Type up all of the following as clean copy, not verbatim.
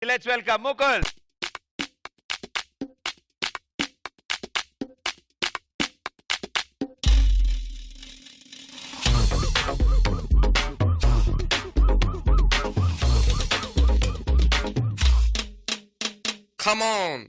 Let's welcome Mukul. Come on.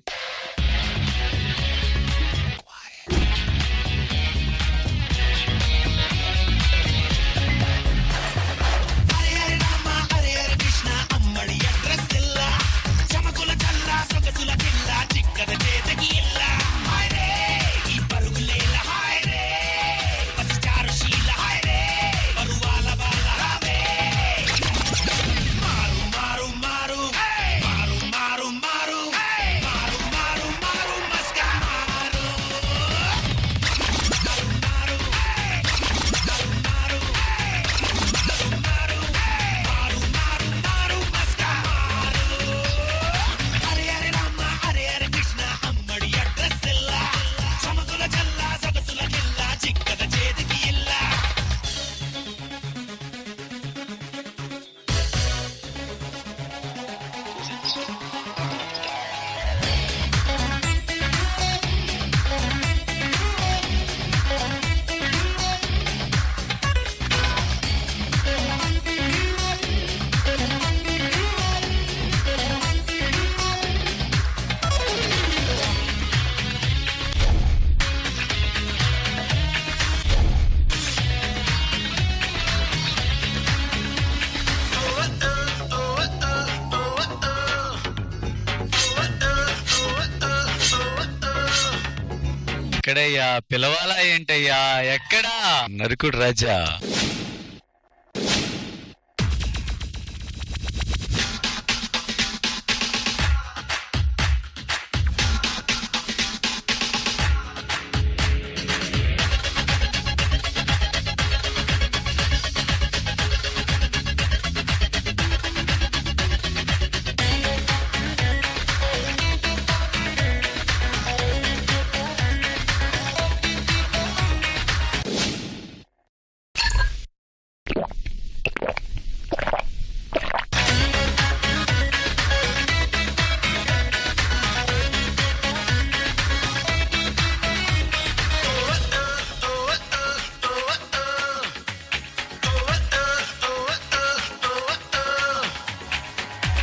ఎక్కడయ్యా పిలవాలా ఏంటయ్యా ఎక్కడా నరుకుడు రాజా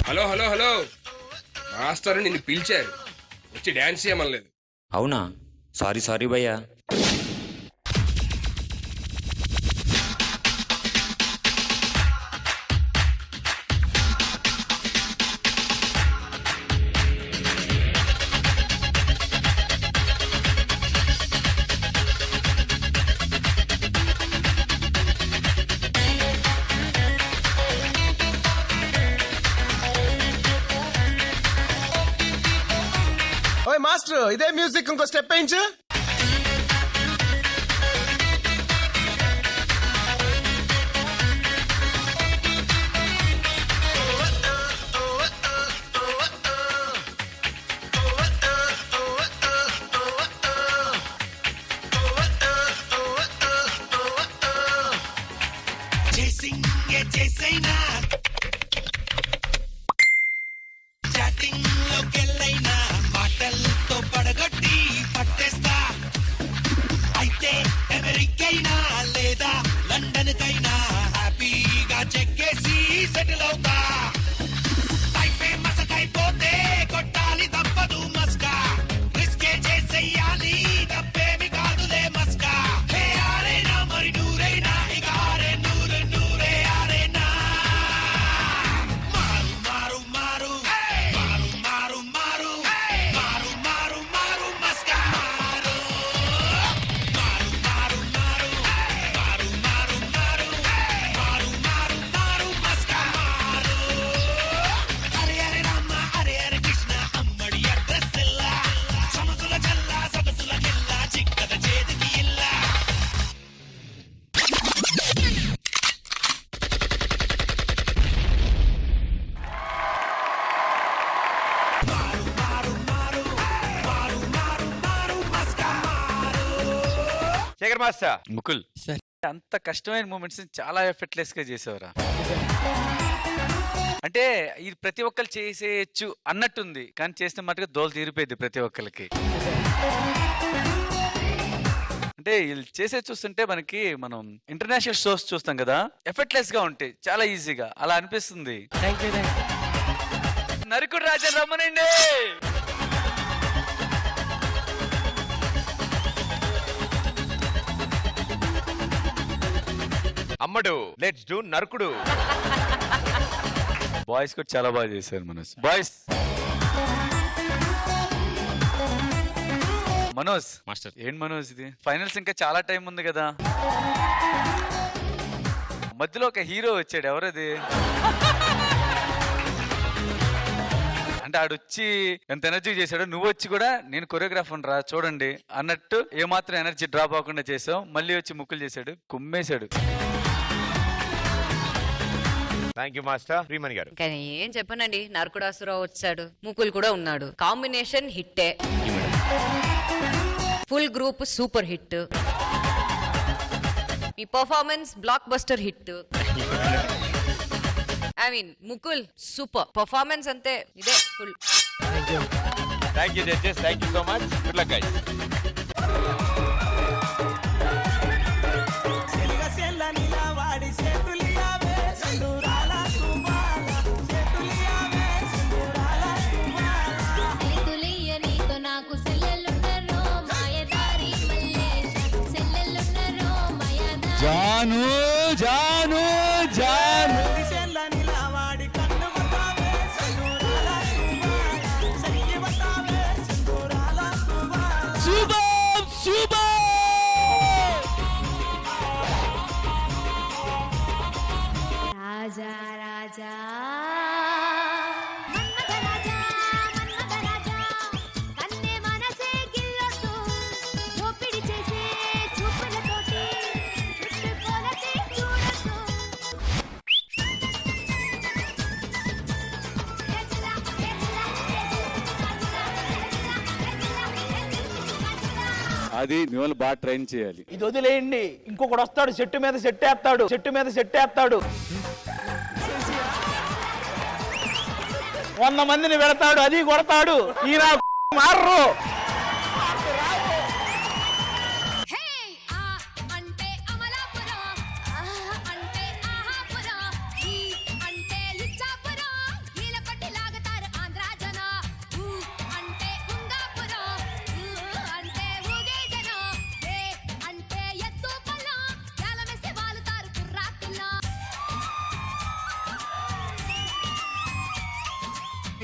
హలో హలో హలో మాస్టర్ నిన్ను పిలిచారు, వచ్చి డాన్స్ చేయమనలేదు. అవునా? సారీ సారీ భయ్యా. ఓయ్ మాస్టర్, ఇదే మ్యూజిక్ ఇంకో స్టెప్ వేయించు. లేదా లండన్ కైనా హ్యాపీగా చెక్కేసి సెటిల్ అవుతా. టైపే మసకైపోతే కొట్టాలి తప్పదు మస్కా, రిస్కే చేసేయాలి తప్పేమి కాదులే మస్కా. హే ఆరేనా మరి నూరైనా ఇక ఆరే నూరు నూరే ఆరేనా. మారు మారు మారు మారు మారు మారు మారు మారు మారు మస్కా మారు. Shekhar Master. ముకుల్ అంత కష్టమైన మూమెంట్స్ చాలా ఎఫెక్ట్లెస్ గా చేసేవరా. అంటే ఇది ప్రతి ఒక్కరు చేసేయచ్చు అన్నట్టుంది, కానీ చేసిన మటుగా దోలు తీరిపోయింది ప్రతి ఒక్కరికి. అంటే వీళ్ళు చేసే చూస్తుంటే మనకి మనం ఇంటర్నేషనల్ షోస్ చూస్తాం కదా, ఎఫెక్ట్లెస్ గా ఉంటాయి, చాలా ఈజీగా అలా అనిపిస్తుంది. నరుకుడు రాజా రమ్మనండి. అమ్మడు లెట్స్ డూ నరకుడు. బాయ్స్ కూడా చాలా బాగా చేశారు మనోజ్. బాయ్స్ మనోజ్ మాస్టర్ ఏం మనోజ్ ఇది, ఫైనల్స్ ఇంకా చాలా టైం ఉంది కదా. మధ్యలో ఒక హీరో వచ్చాడు, ఎవరది? అంటే ఆడొచ్చి ఎంత ఎనర్జీ చేశాడు, నువ్వు వచ్చి కూడా నేను కొరియోగ్రాఫర్ రా చూడండి అన్నట్టు ఏమాత్రం ఎనర్జీ డ్రాప్ అవ్వకుండా చేసావు. మళ్ళీ వచ్చి ముక్కులు చేశాడు, కుమ్మేశాడు. Thank you master. శ్రీమణి గారు కానీ ఏం చెప్పనండి, నరకుడాసురావు వచ్చాడు, ముకుల్ కూడా ఉన్నాడు, కాంబినేషన్ హిట్టే, ఫుల్ గ్రూప్ సూపర్ హిట్, ఈ performance blockbuster hit. I mean Mukul super performance, అంతే ఇదే full. Thank you judges, thank you so much. Good luck guys. Janu Janu Janu Shubham Shubham. రాజా రాజా అది మిమ్మల్ని బాగా ట్రైన్ చేయాలి. ఇది వదిలేయండి, ఇంకొకడు వస్తాడు, చెట్టు మీద సెట్టేస్తాడు, చెట్టు మీద సెట్టేస్తాడు, 100 మందిని పెడతాడు, అది కొడతాడు. ఈయన మారరు.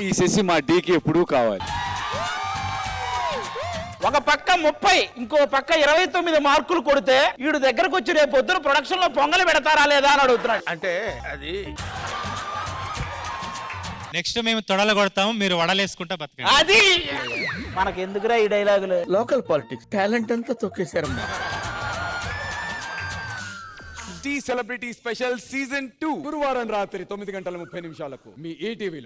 ఈ శశి మా డీకి ఎప్పుడూ కావాలి. ఒక పక్క 30, ఇంకో పక్క 29 మార్కులు కొడితే వీడు దగ్గరకు వచ్చి రేపు పొద్దున ప్రొడక్షన్ లో పొంగలి పెడతారా లేదా అని అడుగుతున్నాడు. అంటే అది నెక్స్ట్ మేము తొడలు కొడతాము, మీరు వడలేసుకుంటా బతకండి. అది మనకి ఎందుకురా ఈ డైలాగులు. లోకల్ పాలిటిక్స్ టాలెంట్ అంతా తొక్కేశారమ్మా. టీ సెలబ్రిటీ స్పెషల్ సీజన్ 2 గురువారం రాత్రి 9 గంటల 30 నిమిషాలకు మీ ఈటీవీలో.